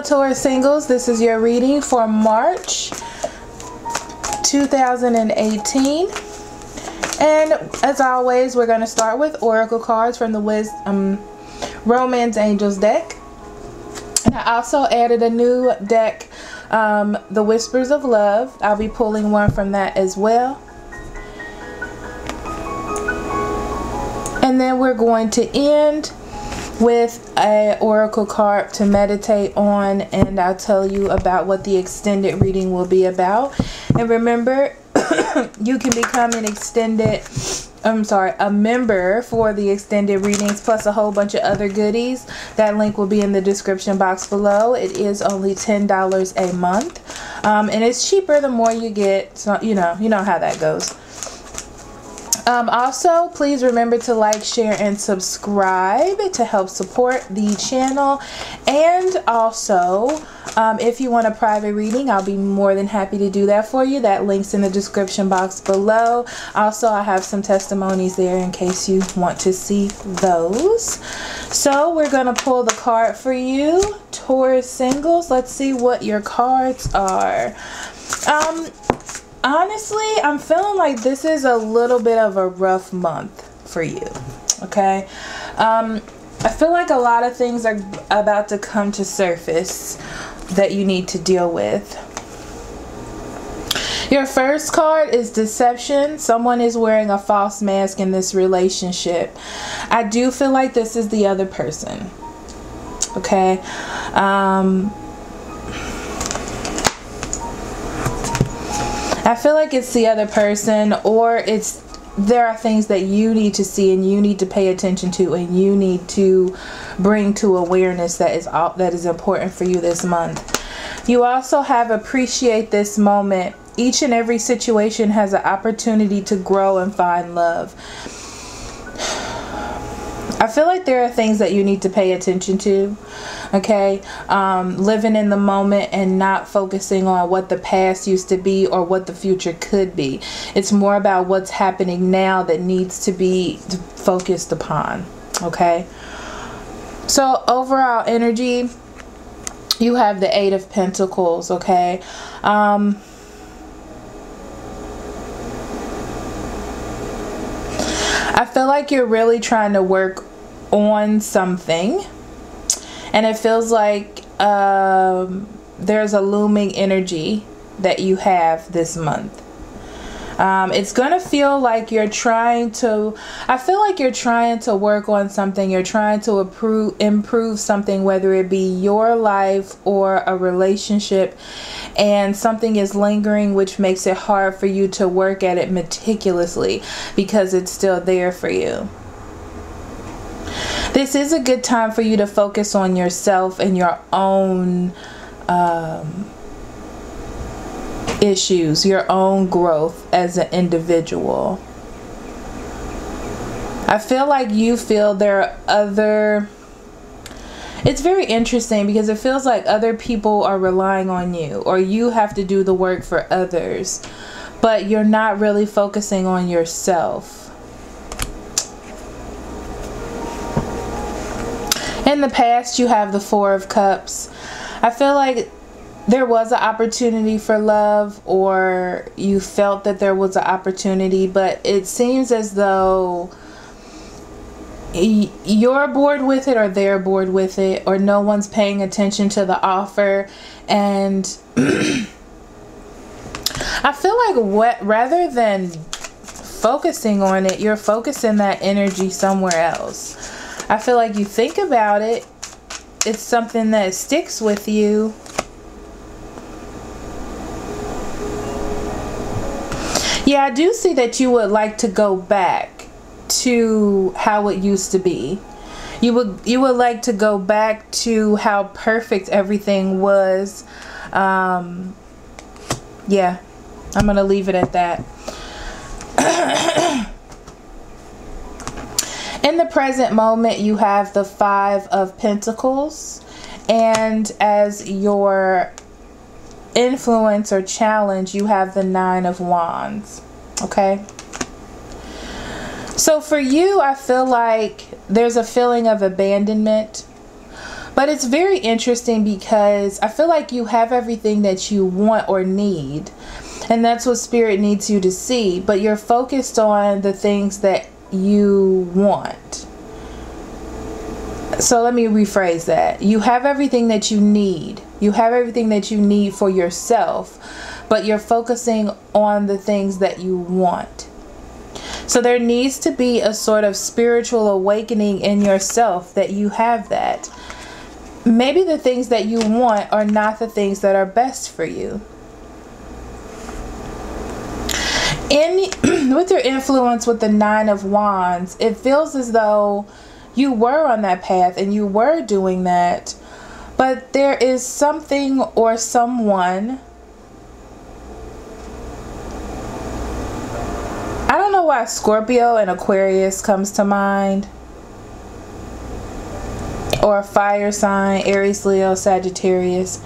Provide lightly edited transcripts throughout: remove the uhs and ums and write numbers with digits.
Hello Taurus singles, this is your reading for March 2018. And as always, we're going to start with oracle cards from the Romance Angels deck. And I also added a new deck, the Whispers of Love. I'll be pulling one from that as well. And then we're going to end with an oracle card to meditate on, and I'll tell you about what the extended reading will be about. And remember, you can become a member for the extended readings plus a whole bunch of other goodies. That link will be in the description box below. It is only $10 a month, and it's cheaper the more you get. So you know how that goes. Also, please remember to like, share, and subscribe to help support the channel. And also, if you want a private reading, I'll be more than happy to do that for you. That link's in the description box below. Also, I have some testimonies there in case you want to see those. So, we're going to pull the card for you, Taurus singles. Let's see what your cards are. Honestly, I'm feeling like this is a little bit of a rough month for you, okay? I feel like a lot of things are about to come to surface that you need to deal with. Your first card is deception. Someone is wearing a false mask in this relationship. I do feel like this is the other person, okay? I feel like it's the other person, or there are things that you need to see and you need to pay attention to, and you need to bring to awareness that is important for you this month. You also have appreciate this moment. Each and every situation has an opportunity to grow and find love. I feel like there are things that you need to pay attention to, okay? Living in the moment and not focusing on what the past used to be or what the future could be. It's more about what's happening now that needs to be focused upon, okay? So overall energy, you have the Eight of Pentacles, okay? I feel like you're really trying to work on something, and it feels like there's a looming energy that you have this month. It's gonna feel like you're trying to, I feel like you're trying to work on something. You're trying to improve something, whether it be your life or a relationship, and something is lingering, which makes it hard for you to work at it meticulously because it's still there for you. This is a good time for you to focus on yourself and your own issues, your own growth as an individual. I feel like you feel there are other... It's very interesting because it feels like other people are relying on you, or you have to do the work for others, but you're not really focusing on yourself. In the past, you have the Four of Cups. I feel like there was an opportunity for love, or you felt that there was an opportunity, but it seems as though you're bored with it, or they're bored with it, or no one's paying attention to the offer. And I feel like rather than focusing on it, you're focusing that energy somewhere else. I feel like you think about it, it's something that sticks with you. Yeah, I do see that you would like to go back to how it used to be. You would like to go back to how perfect everything was. Yeah, I'm gonna leave it at that. In the present moment, you have the Five of Pentacles, and as your influence or challenge, you have the Nine of Wands, okay? So for you, I feel like there's a feeling of abandonment. But it's very interesting because I feel like you have everything that you want or need. And that's what Spirit needs you to see. But you're focused on the things that you want. So let me rephrase that. You have everything that you need. You have everything that you need for yourself. But you're focusing on the things that you want. So there needs to be a sort of spiritual awakening in yourself that you have that. Maybe the things that you want are not the things that are best for you. With your influence with the 9 of Wands, it feels as though you were on that path and you were doing that. But there is something or someone. I don't know why Scorpio and Aquarius comes to mind. Or a fire sign, Aries, Leo, Sagittarius.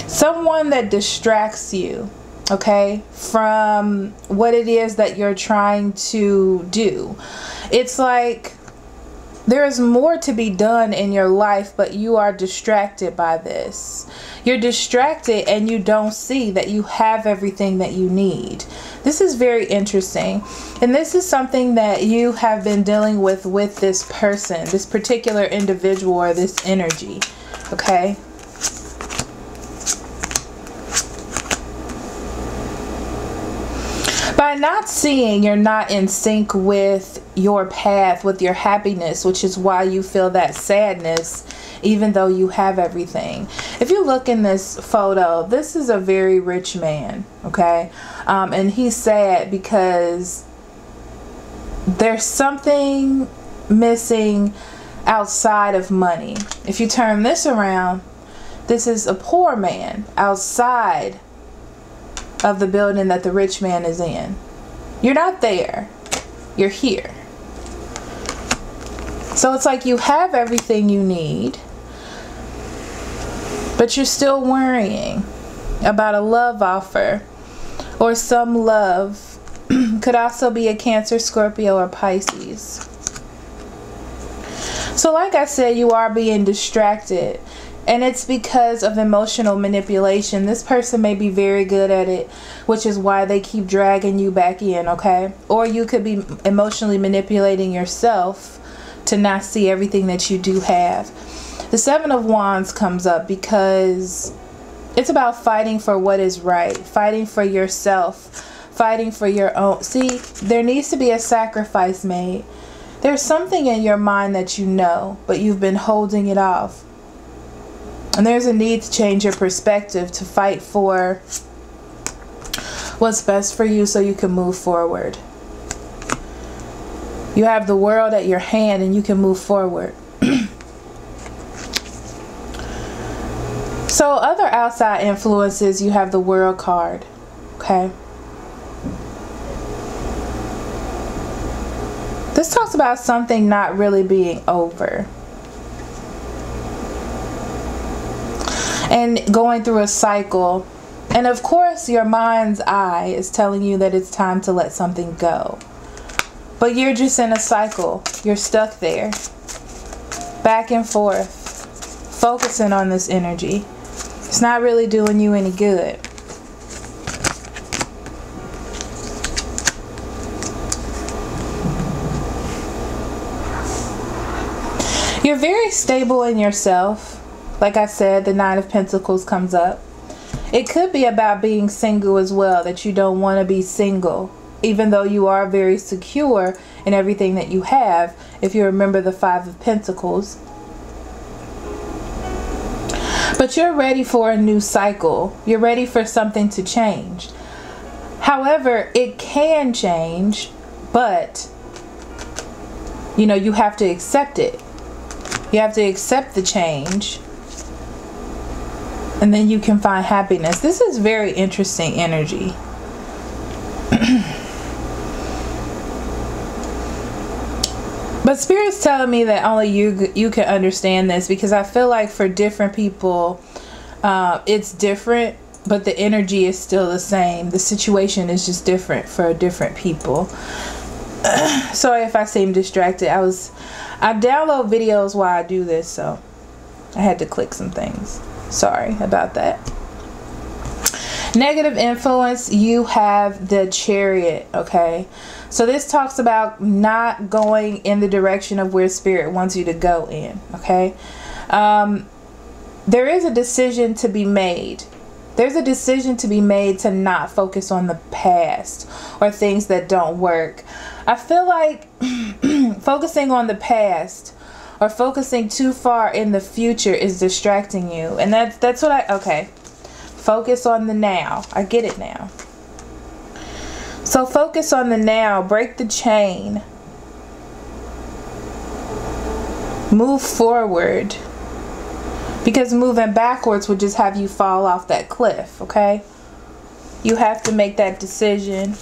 Someone that distracts you, okay, from what it is that you're trying to do. It's like there is more to be done in your life, but you are distracted by this. You're distracted and you don't see that you have everything that you need. This is very interesting. And this is something that you have been dealing with this person, this particular individual or this energy. Okay? By not seeing, you're not in sync with your path, with your happiness, which is why you feel that sadness, even though you have everything. If you look in this photo, this is a very rich man, okay? And he's sad because there's something missing outside of money. If you turn this around, this is a poor man outside of the building that the rich man is in. You're not there. You're here. So it's like you have everything you need, but you're still worrying about a love offer or some love. Could also be a Cancer, Scorpio, or Pisces. So like I said, you are being distracted. And it's because of emotional manipulation. This person may be very good at it, which is why they keep dragging you back in, okay? Or you could be emotionally manipulating yourself to not see everything that you do have. The 7 of Wands comes up because it's about fighting for what is right, fighting for yourself, fighting for your own. See, there needs to be a sacrifice made. There's something in your mind that you know, but you've been holding it off. And there's a need to change your perspective, to fight for what's best for you so you can move forward. You have the world at your hand and you can move forward. So other outside influences, you have the World card, okay? This talks about something not really being over. And going through a cycle. And of course, your mind's eye is telling you that it's time to let something go. But you're just in a cycle. You're stuck there. Back and forth. Focusing on this energy. It's not really doing you any good. You're very stable in yourself. Like I said, the 9 of Pentacles comes up. It could be about being single as well, that you don't want to be single, even though you are very secure in everything that you have, if you remember the 5 of Pentacles. But you're ready for a new cycle. You're ready for something to change. However, it can change, but, you know, you have to accept it. You have to accept the change. And then you can find happiness. This is very interesting energy. But Spirit's telling me that only you can understand this, because I feel like for different people, it's different, but the energy is still the same. The situation is just different for different people. Sorry if I seem distracted. I download videos while I do this, so I had to click some things. Sorry about that. Negative influence, you have the Chariot, okay? So this talks about not going in the direction of where Spirit wants you to go in, okay? There is a decision to be made. There's a decision to be made to not focus on the past or things that don't work. I feel like focusing on the past or focusing too far in the future is distracting you. And that's what okay. Focus on the now. I get it now. So focus on the now. Break the chain. Move forward. Because moving backwards would just have you fall off that cliff, okay? You have to make that decision.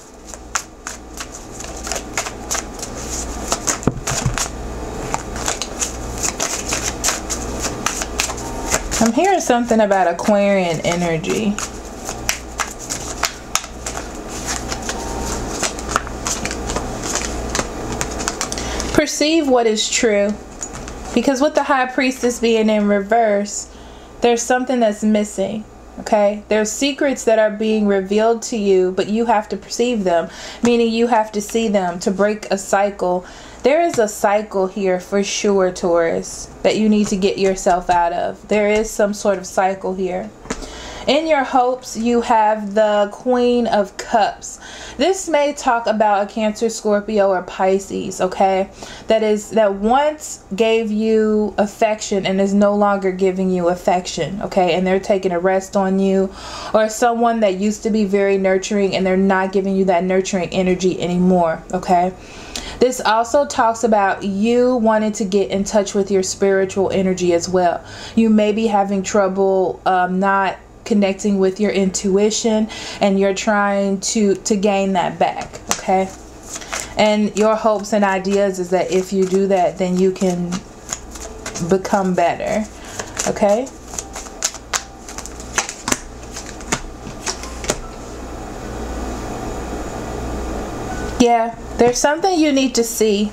I'm hearing something about Aquarian energy. Perceive what is true. Because with the High Priestess being in reverse, there's something that's missing, okay? There's secrets that are being revealed to you, but you have to perceive them, meaning you have to see them to break a cycle. There is a cycle here for sure, Taurus, that you need to get yourself out of. There is some sort of cycle here. In your hopes, you have the Queen of Cups. This may talk about a Cancer, Scorpio, or Pisces, okay? That once gave you affection and is no longer giving you affection, okay? And they're taking a rest on you. Or someone that used to be very nurturing and they're not giving you that nurturing energy anymore, okay? This also talks about you wanting to get in touch with your spiritual energy as well. You may be having trouble not connecting with your intuition, and you're trying to gain that back, okay? And your hopes and ideas is that if you do that, then you can become better, okay? Yeah, there's something you need to see.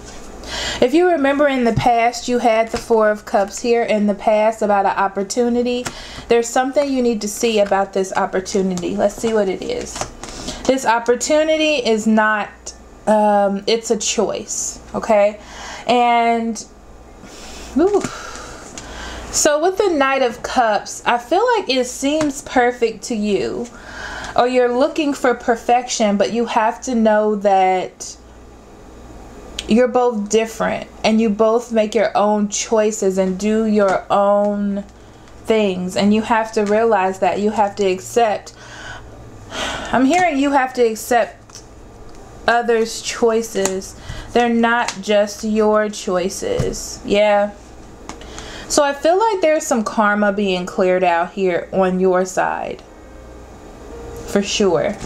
If you remember in the past, you had the Four of Cups here in the past about an opportunity. There's something you need to see about this opportunity. Let's see what it is. This opportunity is not, it's a choice, okay? And, ooh. So with the Knight of Cups, I feel like it seems perfect to you. Or you're looking for perfection, but you have to know that you're both different and you both make your own choices and do your own things, and you have to realize that you have to accept. I'm hearing you have to accept others' choices. They're not just your choices. Yeah. So I feel like there's some karma being cleared out here on your side. For sure.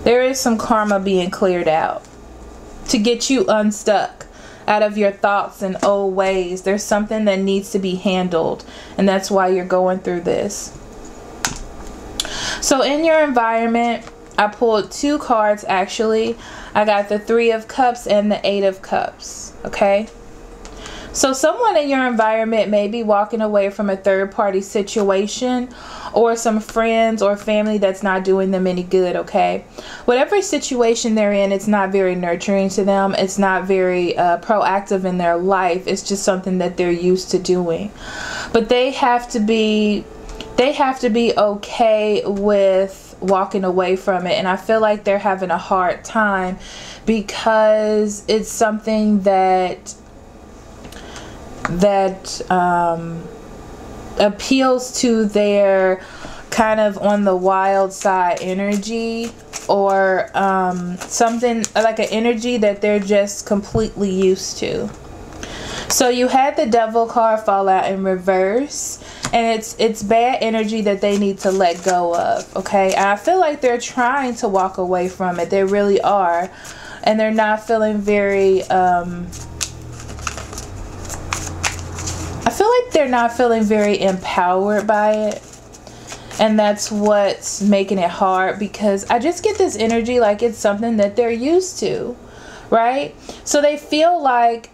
There is some karma being cleared out to get you unstuck out of your thoughts and old ways. There's something that needs to be handled, and that's why you're going through this. So in your environment, I pulled two cards actually. I got the Three of Cups and the Eight of Cups, okay? So someone in your environment may be walking away from a third-party situation or some friends or family that's not doing them any good, okay? Whatever situation they're in, it's not very nurturing to them. It's not very proactive in their life. It's just something that they're used to doing. But they have to be okay with walking away from it. And I feel like they're having a hard time because it's something that appeals to their kind of on the wild side energy, or something like an energy that they're just completely used to. So you had the Devil card fall out in reverse, and it's bad energy that they need to let go of, okay? And I feel like they're trying to walk away from it. They really are, and they're not feeling very I feel like they're not feeling very empowered by it. And that's what's making it hard, because I just get this energy like it's something that they're used to, right? So they feel like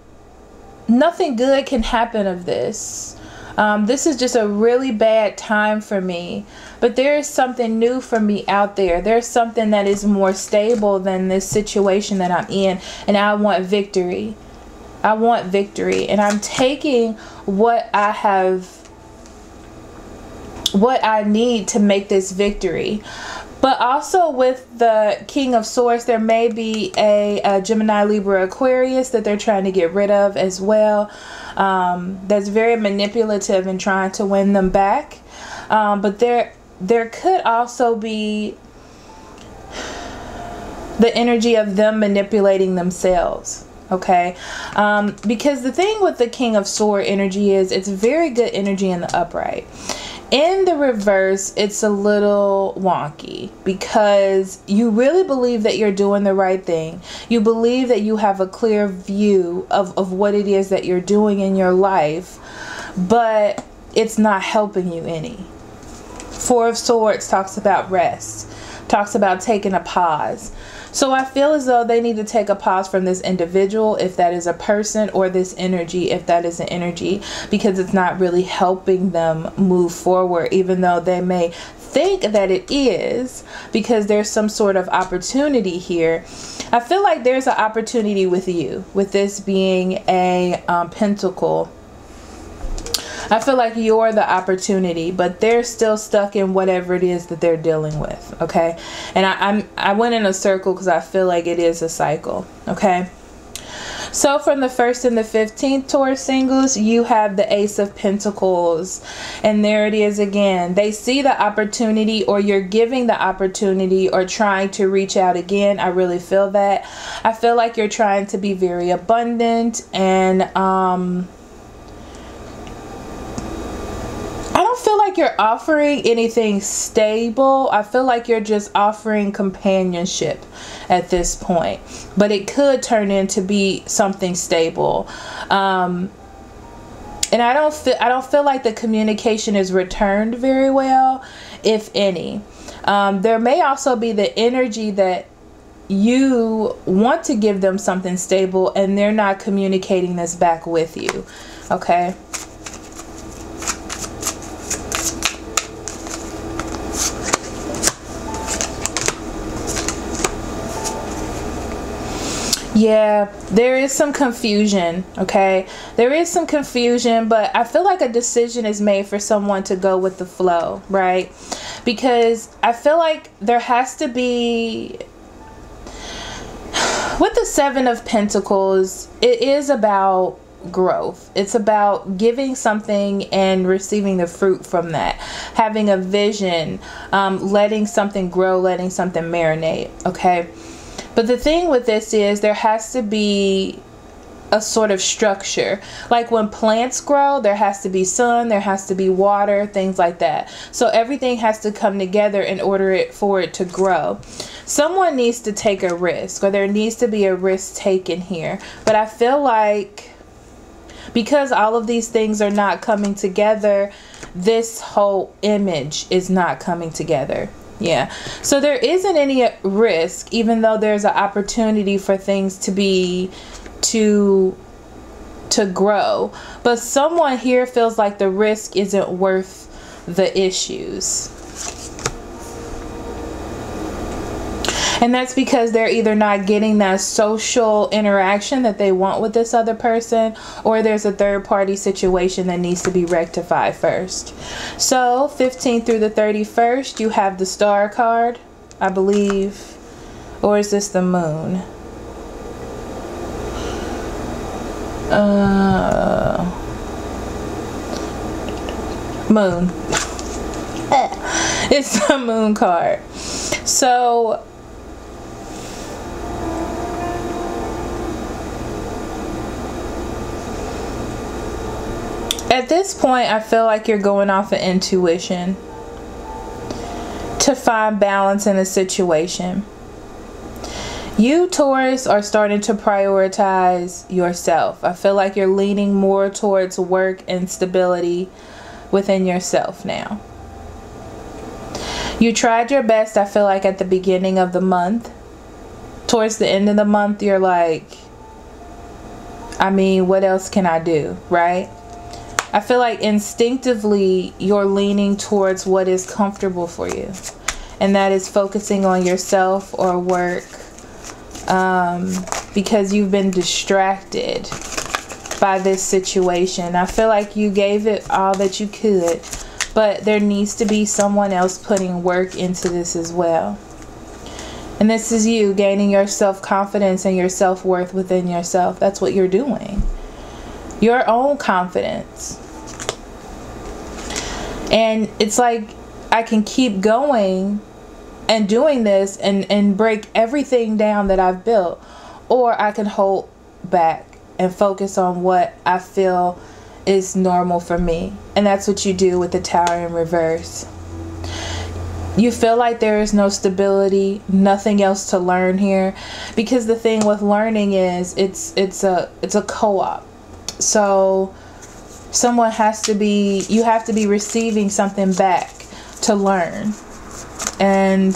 nothing good can happen of this. This is just a really bad time for me. But there is something new for me out there. There's something that is more stable than this situation that I'm in. And I want victory. I want victory. And I'm taking what I need to make this victory. But also with the King of Swords, there may be a Gemini, Libra, Aquarius that they're trying to get rid of as well. That's very manipulative and trying to win them back. But there could also be the energy of them manipulating themselves. Okay, because the thing with the King of Sword energy is it's very good energy in the upright. In the reverse, it's a little wonky because you really believe that you're doing the right thing. You believe that you have a clear view of what it is that you're doing in your life, but it's not helping you any. Four of Swords talks about rest, talks about taking a pause. So I feel as though they need to take a pause from this individual, if that is a person, or this energy, if that is an energy, because it's not really helping them move forward, even though they may think that it is, because there's some sort of opportunity here. I feel like there's an opportunity with you, with this being a pentacle. I feel like you're the opportunity, but they're still stuck in whatever it is that they're dealing with. Okay. And I went in a circle because I feel like it is a cycle. Okay. So from the 1st and the 15th, Taurus singles, you have the Ace of Pentacles. And there it is again. They see the opportunity, or you're giving the opportunity, or trying to reach out again. I really feel that. I feel like you're trying to be very abundant, and I don't feel like you're offering anything stable. I feel like you're just offering companionship at this point. But it could turn into be something stable. And I don't feel like the communication is returned very well, if any. There may also be the energy that you want to give them something stable and they're not communicating this back with you. Okay. Yeah, there is some confusion, okay? There is some confusion, but I feel like a decision is made for someone to go with the flow, right? Because I feel like there has to be, with the Seven of Pentacles, it is about growth. It's about giving something and receiving the fruit from that. Having a vision, letting something grow, letting something marinate, okay? But the thing with this is there has to be a sort of structure. Like when plants grow, there has to be sun, there has to be water, things like that. So everything has to come together in order for it to grow. Someone needs to take a risk, or there needs to be a risk taken here. But I feel like because all of these things are not coming together, this whole image is not coming together. Yeah, so there isn't any risk, even though there's an opportunity for things to be to grow. But someone here feels like the risk isn't worth the issues. And that's because they're either not getting that social interaction that they want with this other person, or there's a third party situation that needs to be rectified first. So 15th through the 31st, you have the Star card, I believe. Or is this the Moon? Moon. It's the Moon card. So at this point, I feel like you're going off of intuition to find balance in a situation. You, Taurus, are starting to prioritize yourself. I feel like you're leaning more towards work and stability within yourself now. You tried your best, I feel like, at the beginning of the month. Towards the end of the month, you're like, I mean, what else can I do, right? I feel like instinctively you're leaning towards what is comfortable for you. And that is focusing on yourself or work. Because you've been distracted by this situation. I feel like you gave it all that you could. But there needs to be someone else putting work into this as well. And this is you gaining your self-confidence and your self-worth within yourself. That's what you're doing. Your own confidence. And it's like I can keep going and doing this and break everything down that I've built. Or I can hold back and focus on what I feel is normal for me. And that's what you do with the Tower in reverse. You feel like there is no stability, nothing else to learn here, because the thing with learning is it's a co-op. So someone has to be, you have to be receiving something back to learn. And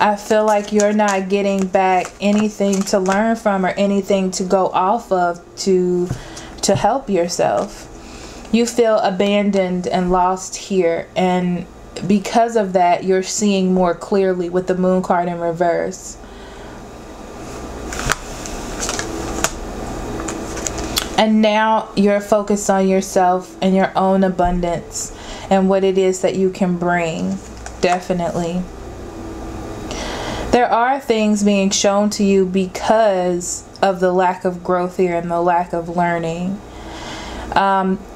I feel like you're not getting back anything to learn from or anything to go off of to help yourself. You feel abandoned and lost here, and because of that, you're seeing more clearly with the Moon card in reverse. And now you're focused on yourself and your own abundance and what it is that you can bring. Definitely. There are things being shown to you because of the lack of growth here and the lack of learning.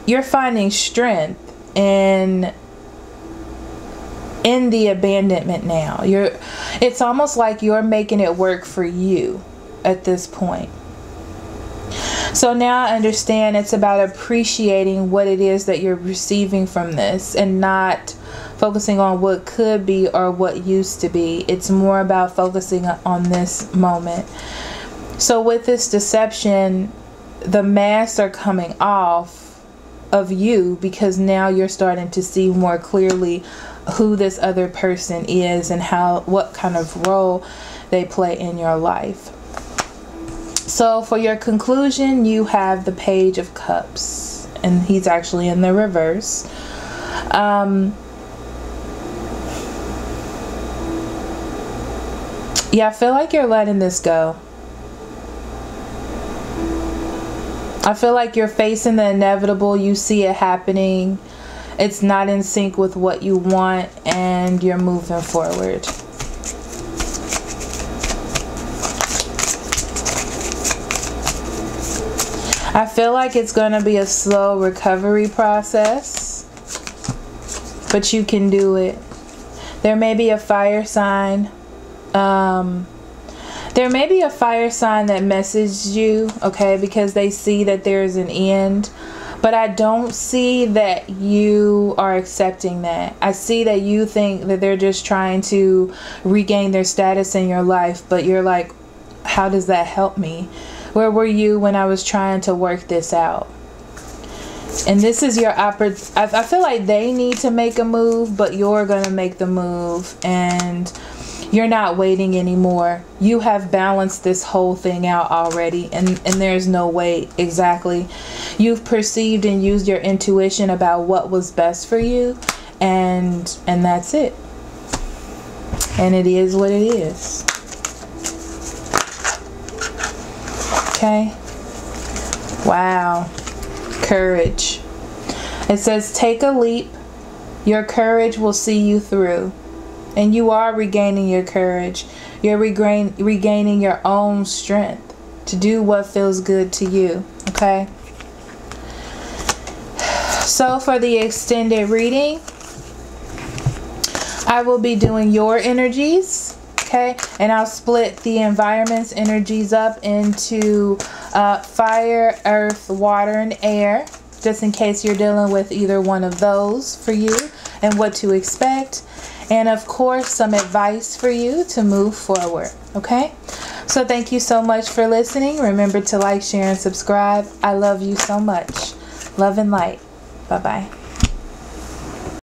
You're finding strength in the abandonment now. It's almost like you're making it work for you at this point. So now I understand it's about appreciating what it is that you're receiving from this and not focusing on what could be or what used to be. It's more about focusing on this moment. So with this deception, the masks are coming off of you because now you're starting to see more clearly who this other person is and what kind of role they play in your life. So for your conclusion, you have the Page of Cups, and he's actually in the reverse. Yeah, I feel like you're letting this go. I feel like you're facing the inevitable. You see it happening. It's not in sync with what you want, and you're moving forward. I feel like it's going to be a slow recovery process, but you can do it. There may be a fire sign. There may be a fire sign that messaged you, okay, because they see that there's an end. But I don't see that you are accepting that. I see that you think that they're just trying to regain their status in your life. But you're like, how does that help me? Where were you when I was trying to work this out? And this is your opportunity. I feel like they need to make a move, but you're going to make the move. And you're not waiting anymore. You have balanced this whole thing out already, and there's no wait. Exactly. You've perceived and used your intuition about what was best for you, and that's it. And it is what it is. Okay. Wow. Courage. It says, take a leap. Your courage will see you through. And you are regaining your courage. You're regaining your own strength to do what feels good to you. Okay. So for the extended reading, I will be doing your energies. Okay. And I'll split the environment's energies up into fire, earth, water, and air. Just in case you're dealing with either one of those for you and what to expect. And of course, some advice for you to move forward. Okay? So thank you so much for listening. Remember to like, share, and subscribe. I love you so much. Love and light. Bye-bye.